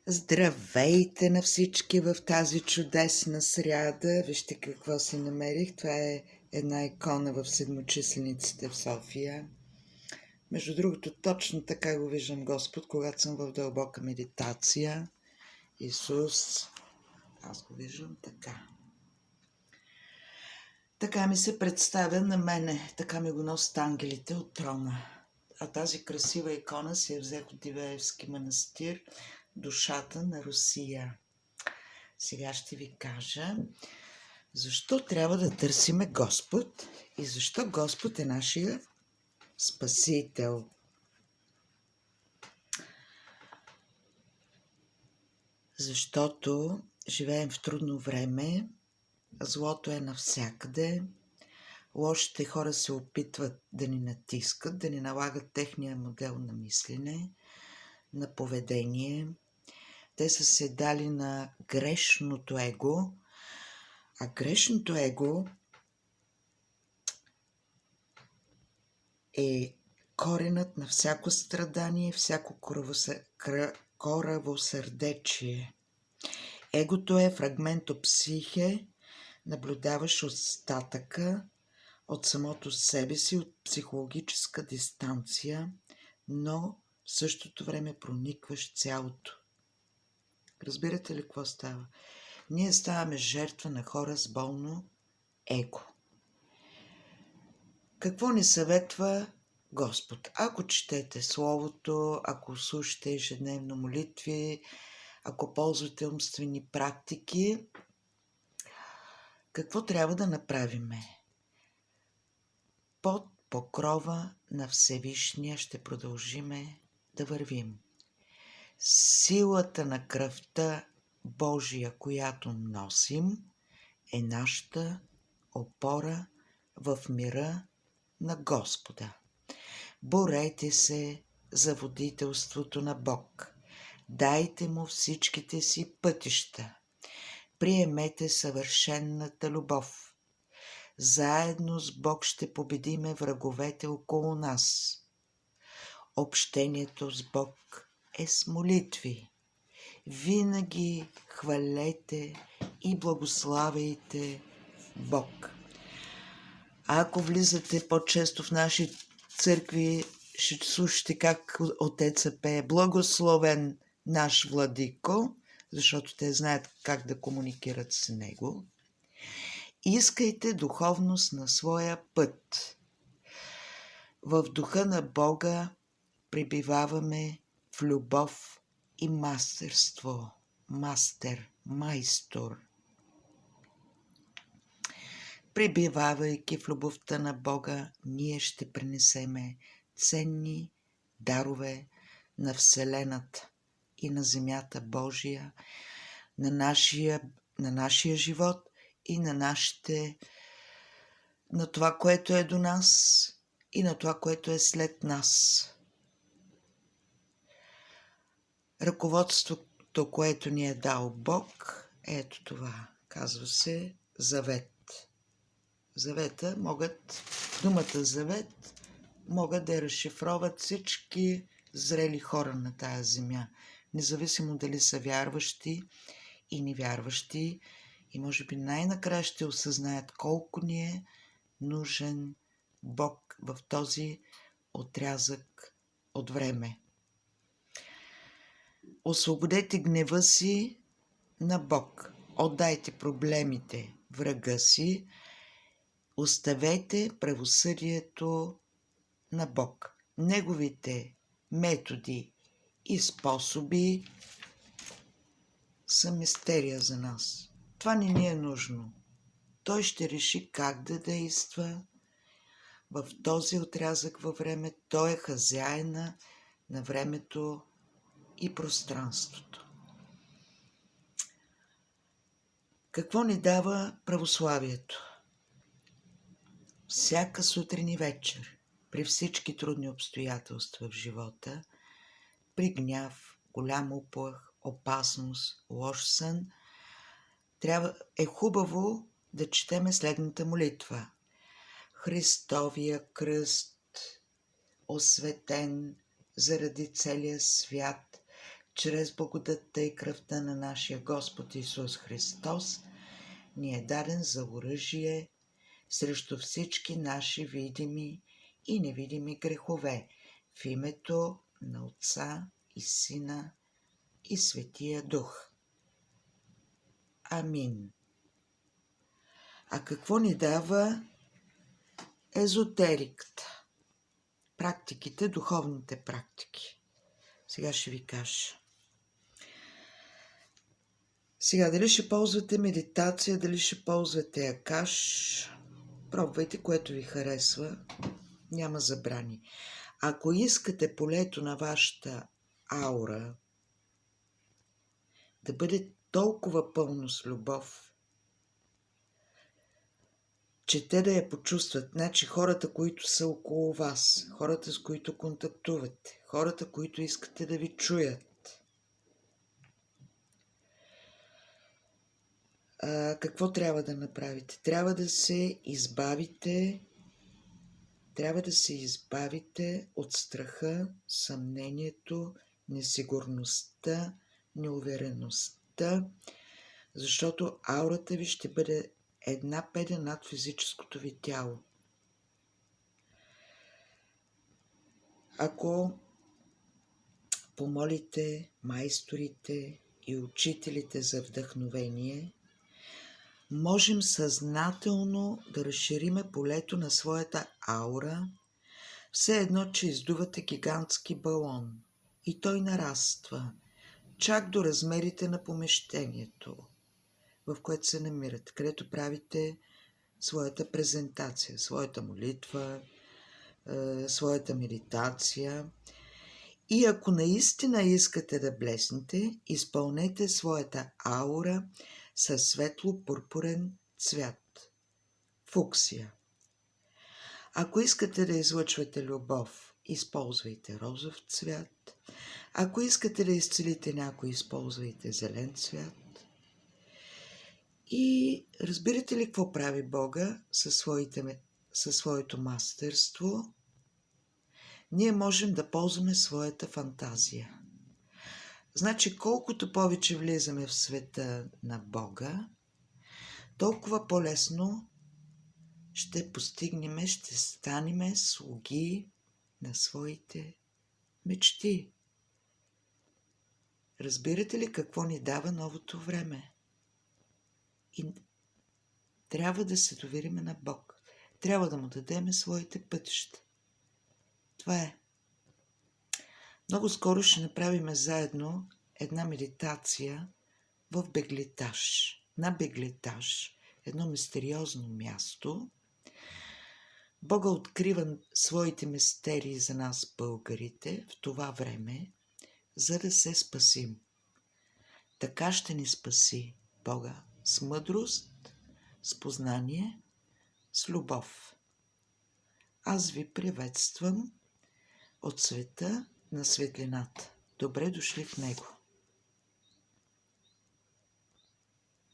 Здравейте на всички в тази чудесна сряда. Вижте какво си намерих. Това е една икона в седмочислениците в София. Между другото, точно така го виждам Господ, когато съм в дълбока медитация. Исус, аз го виждам така. Така ми се представя на мене, така ми го носят ангелите от трона. А тази красива икона си я взех от Дивеевски манастир, душата на Русия. Сега ще ви кажа защо трябва да търсиме Господ и защо Господ е нашия Спасител. Защото живеем в трудно време, злото е навсякъде, лошите хора се опитват да ни натискат, да ни налагат техния модел на мислене, на поведение. Те са се дали на грешното его, а грешното его е коренът на всяко страдание, всяко коравосърдечие. Егото е фрагментопсихе, наблюдаваш остатъка от самото себе си, от психологическа дистанция, но в същото време проникваш цялото. Разбирате ли какво става? Ние ставаме жертва на хора с болно его. Какво ни съветва Господ? Ако четете Словото, ако слушате ежедневно молитви, ако ползвате умствени практики, какво трябва да направиме? Под покрова на Всевишния ще продължиме да вървим. Силата на кръвта Божия, която носим, е нашата опора в мира на Господа. Борете се за водителството на Бог. Дайте му всичките си пътища. Приемете съвършенната любов. Заедно с Бог ще победиме враговете около нас. Общението с Бог е с молитви. Винаги хвалете и благославяйте Бог. А ако влизате по-често в наши църкви, ще слушате как отеца пее благословен наш владико, защото те знаят как да комуникират с него. Искайте духовност на своя път. В духа на Бога пребиваваме в любов и мастерство. Майстор. Пребивавайки в любовта на Бога, ние ще принесеме ценни дарове на Вселената и на земята Божия, на нашия живот и на това, което е до нас и на това, което е след нас. Ръководството, което ни е дал Бог, ето това. Казва се завет. Думата завет могат да я разшифроват всички зрели хора на тая земя, независимо дали са вярващи и невярващи, и може би най-накрая ще осъзнаят колко ни е нужен Бог в този отрязък от време. Освободете гнева си на Бог. Отдайте проблемите врага си. Оставете правосъдието на Бог. Неговите методи и способи са мистерия за нас. Това не ни е нужно. Той ще реши как да действа в този отрязък във време. Той е хазяина на времето и пространството. Какво ни дава православието? Всяка сутрин и вечер, при всички трудни обстоятелства в живота, при гняв, голям уплах, опасност, лош сън, е хубаво да четеме следната молитва. Христовия кръст, осветен заради целия свят, чрез благодатта и кръвта на нашия Господ Исус Христос, ни е даден за оръжие срещу всички наши видими и невидими грехове, в името на Отца и Сина и Светия Дух. Амин. А какво ни дава езотериката? Практиките, духовните практики. Сега ще ви кажа. Сега, дали ще ползвате медитация, дали ще ползвате акаш, пробвайте, което ви харесва. Няма забрани. Ако искате полето на вашата аура да бъде толкова пълно с любов, че те да я почувстват, значи хората, които са около вас, хората, с които контактувате, хората, които искате да ви чуят, какво трябва да направите? Трябва да се избавите от страха, съмнението, несигурността, неувереността, защото аурата ви ще бъде една педа над физическото ви тяло. Ако помолите майсторите и учителите за вдъхновение, можем съзнателно да разшириме полето на своята аура, все едно, че издувате гигантски балон и той нараства, чак до размерите на помещението, в което се намирате, където правите своята презентация, своята молитва, своята медитация. И ако наистина искате да блеснете, изпълнете своята аура със светло-пурпурен цвят. Фуксия. Ако искате да излъчвате любов, използвайте розов цвят. Ако искате да изцелите някой, използвайте зелен цвят. И разбирате ли какво прави Бога със своето мастерство? Ние можем да ползваме своята фантазия. Значи, колкото повече влизаме в света на Бога, толкова по-лесно ще постигнем, ще станем слуги на своите мечти. Разбирате ли какво ни дава новото време? И трябва да се доверим на Бог. Трябва да му дадем своите пътища. Това е. Много скоро ще направим заедно една медитация в Беглитаж. На Беглитаж, едно мистериозно място. Бога открива своите мистерии за нас, българите, в това време, за да се спасим. Така ще ни спаси Бога с мъдрост, с познание, с любов. Аз ви приветствам от света на светлината. Добре дошли в него.